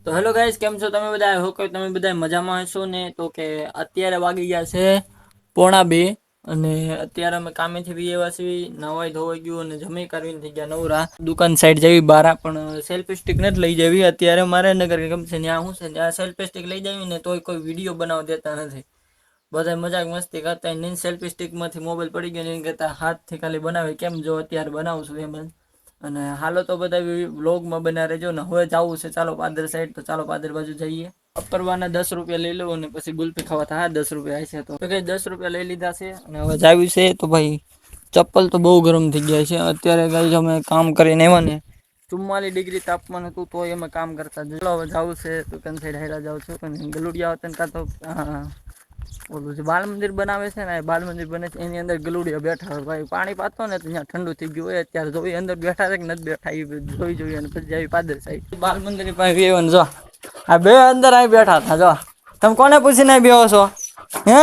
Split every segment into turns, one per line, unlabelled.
તો hello guys, કેમ છો તમે બધા? હો કે તમે બધા મજામાં હશો ને? તો કે અત્યારે વાગી ગયા છે 1:30 અને અત્યારે અમે કામેથી બી એવા છીએ, નવાઈ ધોવાઈ ગયું અને જમી કરીને થઈ ગયા નવરા. દુકાન સાઈડ જવી બારા પણ સેલ્ફી સ્ટિક નથી લઈ જવી અત્યારે મારે નગર કેમ છે ત્યાં હું છે ત્યાં સેલ્ફી સ્ટિક લઈ જવી ને તોય કોઈ વિડીયો બનાવવા દેતા નથી. બધા મજાક મસ્તી કરતા નીન સેલ્ફી સ્ટિક માંથી મોબાઈલ પડી ગયો ને કહેતા હાથથી ખાલી બનાવે કેમ જો અત્યારે બનાવશું એમ. અને હાલો તો બધા વ્લોગમાં બના રહેજો ને. હવે જવું છે ચાલો પાદર સાઈડ, તો ચાલો પાદર બાજુ જઈએ. અપરવાના 10 રૂપિયા લઈ લો અને પછી ગુલ્ફી ખાવા થાય 10 રૂપિયા છે તો કઈ 10 રૂપિયા લઈ લીધા છે અને હવે જાવ્યું છે. તો ભાઈ ચપ્પલ તો બહુ ગરમ થઈ ગયા છે અત્યારે. ગાઈસ અમે કામ કરીને આવ્યા ને 44 ડિગ્રી તાપમાન હતું તો એમાં કામ કરતા. ચલો હવે જવું છે દુકાન સાઈડ હેરા જાઉં છું. અને ગલુડિયા હતા કાં તો ઓલું જે બાલ મંદિર બનાવે છે ને, બાલ મંદિર બને છે એની અંદર ગલુડિયા બેઠા હોય. ભાઈ પાણી પાતો ને તો ત્યાં ઠંડુ થઈ ગયું હોય. અત્યારે જોઈ અંદર બેઠા છે કે નથી બેઠા એ જોઈ જોઈએ અને પછી જાવી પાદર સાઈડ. બાલ મંદિર પાસે એવન જો આ બે અંદર અહીં બેઠા હતા. જો તમે કોને પૂછીને બેહો છો? હે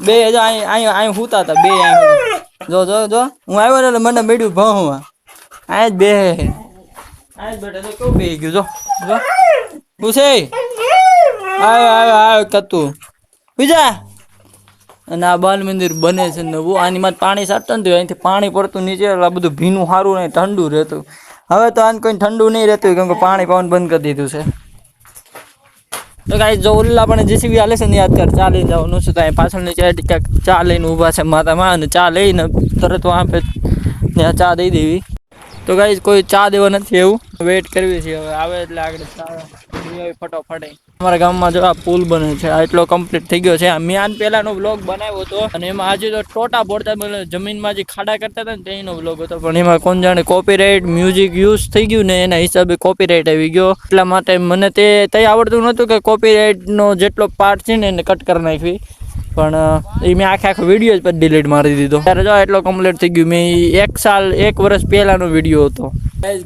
બે જો અહીં હુતા હતા બે. જો જો જો હું આવ્યો ને એટલે મને મેળ્યું ભણવા આ જ બે આ જ બેઠા તો કેવું બે ગયું. જો જો પૂછે આવ કતું બીજા. અને આ બાલ મંદિર બને છે નવું. આની માં પાણી સાટતા ને અહીંથી પાણી પડતું નીચે એટલે આ બધું ભીનું સારું નહીં ઠંડુ રહેતું. હવે તો આને કોઈ ઠંડુ નહીં રહેતું કેમ કે પાણી પાવાનું બંધ કરી દીધું છે. તો ગાઈસ જો ઓલા પણ જેસીબી હાલે છે ને અત્યારે ચા લઈને જવાનું છે. તો અહીં પાછળની સાઈડ ક્યાંક ચા લઈને ઊભા છે માતામાં અને ચા લઈને તરત આપે ત્યાં ચા દઈ દેવી. તો ગાઈસ કોઈ ચા દેવા નથી એવું વેઇટ કરવી છે. હવે આવે એટલે આગળ ચા ફટાફટ. અમારા ગામમાં જો આ પુલ બને છે એટલો કમ્પ્લીટ થઈ ગયો છે. મેં આન પહેલાનો વ્લોગ બનાવ્યો હતો અને એમાં આજે તો ટોટા પડતા જમીનમાં જે ખાડા કરતા હતા ને તેનો વ્લોગ હતો. પણ એમાં કોણ જાણે કોપીરાઇટ મ્યુઝિક યુઝ થઈ ગયું ને એના હિસાબે કોપીરાઇટ આવી ગયો. એટલા માટે મને તે આવડતું નહોતું કે કોપીરાઇટનો જેટલો પાર્ટ છે ને એને કટ કરી નાખવી. પણ એ મેં આખો વિડીયો જ પછી ડિલીટ મારી દીધો. ત્યારે જો એટલો કમ્પ્લીટ થઈ ગયું. મેં 1 વર્ષ પહેલાનો વિડીયો હતો.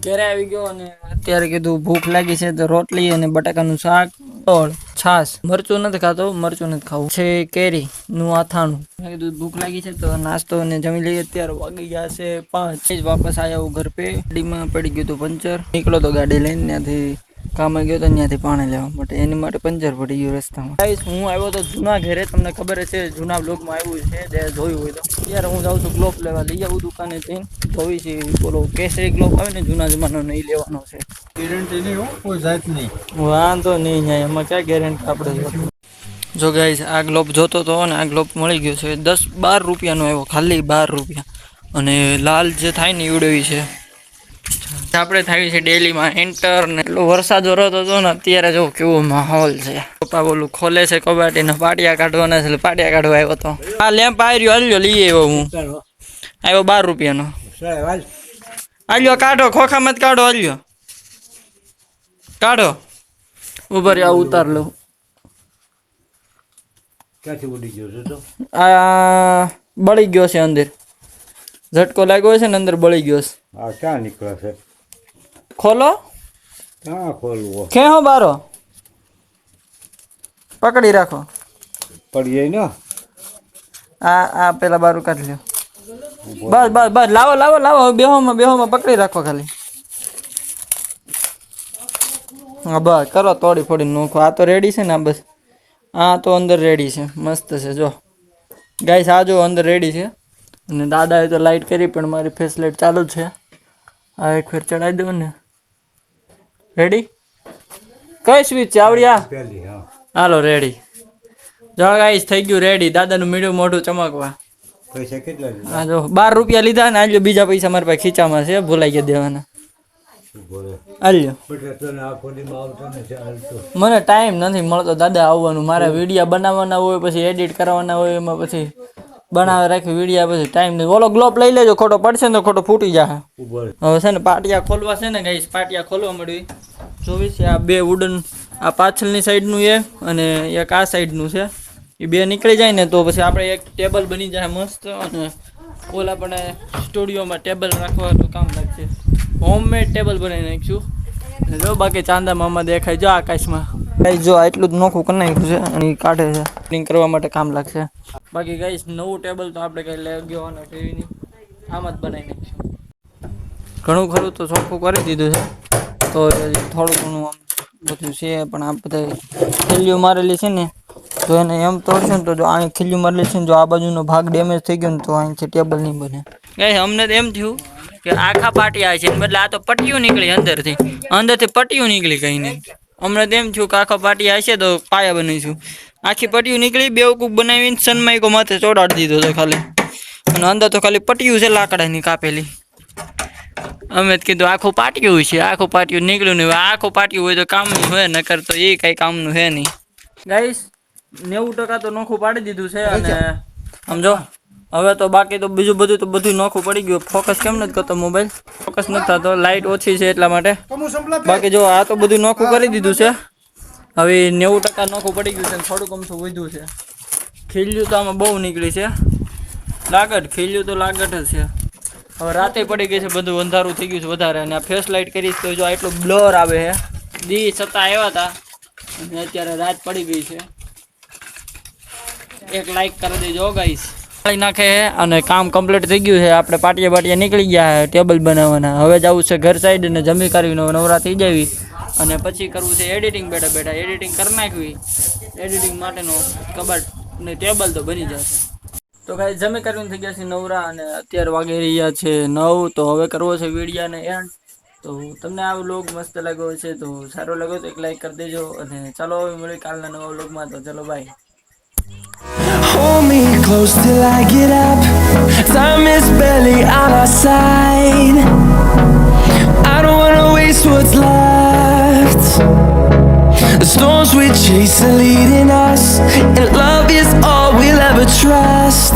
ઘરે આવી ગયો અને અત્યારે કીધું ભૂખ લાગી છે તો રોટલી અને બટાકાનું શાક, છાસ. મરચું નથી ખાતો, મરચું નથી ખાવું છે. કેરી નું આથાણું. મેં કીધું ભૂખ લાગી છે તો નાસ્તો અને જમી લઈએ. અત્યારે વાગી ગયા છે 5. વાપસ આવ્યા ઘર પે. ગાડીમાં પડી ગયું હતું પંચર. નીકળો તો ગાડી લઈને ત્યાંથી કામે ગયો તો ત્યાંથી પાણી લેવા માટે. એની માટે પંચર પડી ગયું રસ્તામાં. હું આવ્યો તો જૂના ઘરે. તમને ખબર છે જૂના બ્લોગમાં આવ્યું છે જે જોયું હોય તો. અત્યારે હું જાઉં છું ગ્લોબ લેવા. લઈ આવું દુકાને જઈને જોઈ છે. બોલો કેસરી ગ્લોબ આવે ને જૂના જમાનાનો નહીં લેવાનો છે.
ગેરંટી નહીં હો કોઈ જાત નહીં.
વાંધો નહીં એમાં ક્યાં ગેરંટી આપણે. જો ગાઈસ આ ગ્લોબ જોતો હતો ને આ ગ્લોબ મળી ગયો છે 10-12 રૂપિયાનો આવ્યો. ખાલી 12 રૂપિયા. અને લાલ જે થાય ને એવડવી છે. આપણે થાય છે ડેલીમાં એન્ટર ને એટલો વરસાદ વરસતો હતો ને અત્યારે જો કેવો માહોલ છે. પપ્પા બોલું ખોલે છે કબાટીને પાટિયા કાઢવાના છે એટલે પાટિયા કાઢવા આવ્યો હતો. આ લેમ્પ આવ્યો હાલ્યો લઈ આવ્યો હું. આવ્યો 12 રૂપિયાનો. હાલ્યો કાઢો ખોખા મત કાઢો. હાલ્યો કાઢો. ઉભર આ ઉતાર લો.
ક્યાંથી ઉડી ગયો છે તો?
આ બળી ગયો છે અંદર. ઝટકો લાગ્યો છે ને અંદર બળી ગયો છે.
આ ક્યાં નીકળે છે?
ખોલો.
ક્યાં ખોલવો?
ખેહો બારો પકડી રાખો.
પડી જાય ને.
આ પેલા બારું કાઢી લ્યો. બસ બસ બસ લાવો લાવો લાવો. બેહોમાં પકડી રાખો ખાલી. હા બસ કરો તોડી ફોડી નોખો. આ તો રેડી છે ને. બસ આ તો અંદર રેડી છે. મસ્ત છે. જો ગાઈસ આ જો અંદર રેડી છે. અને દાદાએ તો લાઇટ કરી પણ મારી ફેસ લાઇટ ચાલુ જ છે. આ એક ફેર ચડાવી દઉં ને. રેડી? કઈ સ્વિચ છે આવડી?
પેલી હા.
હાલો રેડી. જો ગાઈસ થઈ ગયું રેડી. દાદાનું મીઠું મોઢું ચમકવા.
પૈસા કેટલા લીધા?
હા જો 12 રૂપિયા લીધા ને. આલ્યો બીજા પૈસા મારા પાસે ખીચામાં છે. ભૂલાઈ ગયા દેવાના. આલ્યો. મને ટાઈમ નથી મળતો દાદા આવવાનું. મારે વિડીયા બનાવવાના હોય પછી એડિટ કરવાના હોય એમાં પછી બનાવે રાખી વિડીયા પછી ટાઈમ નહીં. ઓલો ગ્લોબ લઈ લેજો. ખોટો પડશે ને તો ખોટો ફૂટી જાય. હવે છે ને પાટિયા ખોલવા છે ને ગાઈસ. પાટિયા ખોલવા મળ્યું 24. આ બે વુડન આ પાછળની સાઈડનું એક અને એક આ સાઈડનું છે. એ બે નીકળી જાય ને તો પછી આપણે એક ટેબલ બની જાય મસ્ત. અને ઓલા પણ સ્ટુડિયોમાં ટેબલ રાખવાનું કામ લાગશે. હોમમેડ ટેબલ બનાવી નાખીશું. જો બાકી ચાંદા મામા દેખાય જો આકાશમાં. જો આટલું જ નોખું કરી નાખ્યું છે અને કાઢે છે. ક્લીન કરવા માટે કામ લાગશે. બાકી ગાઈસ નવું ટેબલ તો આપણે કઈ લઈ ગયો અને ટીવીની આમ જ બનાવી નાખીશું. ઘણું ખરું તો ચોખ્ખું કરી દીધું છે. તો થોડું ઘણું આમ બધું છે પણ આ બધા ખીલ્લીઓ મારેલી છે ને તો એને એમ તોડશે ને તો જો અહીં ખીલ્લીઓ મારેલી છે ને જો આ બાજુનો ભાગ ડેમેજ થઈ ગયો ને તો અહીંથી ટેબલ નહીં બને. ગાઈસ અમને તો એમ થયું કે આખા પાટિયા છે બદલે આ તો પટ્ટીઓ નીકળી અંદરથી પટ્ટીઓ નીકળી કઈ નહીં. અમને તો એમ થયું કે આખા પાટિયા હશે તો પાયા બનાવીશું. આખી પટ્ટીઓ નીકળી બેવકૂફ બનાવીને સનમાઈકો માથે ચોડાડી દીધો તો ખાલી. અને અંદર તો ખાલી પટ્ટીઓ છે લાકડાની કાપેલી. અમે જ કીધું આખું પાટિયું છે, આખું પાટિયું નીકળ્યું નહીં. આખું પાટિયું હોય તો કામનું હોય, નકર તો એ કઈ કામનું છે નહીં. ગાઈસ 90% તો નોખું પાડી દીધું છે અને સમજો હવે તો બાકી તો બીજું બધું તો બધું નોખું પડી ગયું. ફોકસ કેમ નથી કરતો મોબાઈલ? ફોકસ નથી થતો, લાઇટ ઓછી છે એટલા માટે. બાકી જો આ તો બધું નોખું કરી દીધું છે. હવે 90% નોખું પડી ગયું છે અને થોડુંક અમથું વધ્યું છે. ખીલ્યું તો આમાં બહુ નીકળી છે. ખીલ્યું તો લાગટ જ છે. હવે રાતે પડી ગઈ છે, બધું અંધારું થઈ ગયું છે વધારે. અને આ ફ્લેશ લાઇટ કરીશ તો જો આટલું બ્લર આવે છે. દી છતાં આવ્યા હતા અને અત્યારે રાત પડી ગઈ છે. એક લાઈક કરી દેજો ગાઈસ. નાખે અને કામ કમ્પ્લીટ થઈ ગયું છે. આપણે પાટિયા નીકળી ગયા છે ટેબલ બનાવવાના. હવે જવું છે ઘર સાઈડ અને જમી કરીને નવરા થઈ જાવી અને પછી કરવું છે એડિટિંગ. બેઠા એડિટિંગ કરી નાખવી. એડિટિંગ માટેનો કબાટ ને ટેબલ તો બની જશે. તો ગાઈસ જમી કરીને થઈ ગયા છે નવરા અને અત્યારે વાગી રહ્યા છે 9. તો હવે કરવો છે વિડીયોને એન્ડ. તો તમને આ વ્લોગ મસ્ત લાગ્યો છે તો સારો લાગ્યો તો એક લાઈક કરી દેજો અને ચાલો હવે મળીએ કાલના નવા વ્લોગમાં. તો ચલો by.
Hold me close till I get up. Time is barely on our side. I don't wanna waste what's left. The storms we chase are leading us, and love is all we'll ever trust.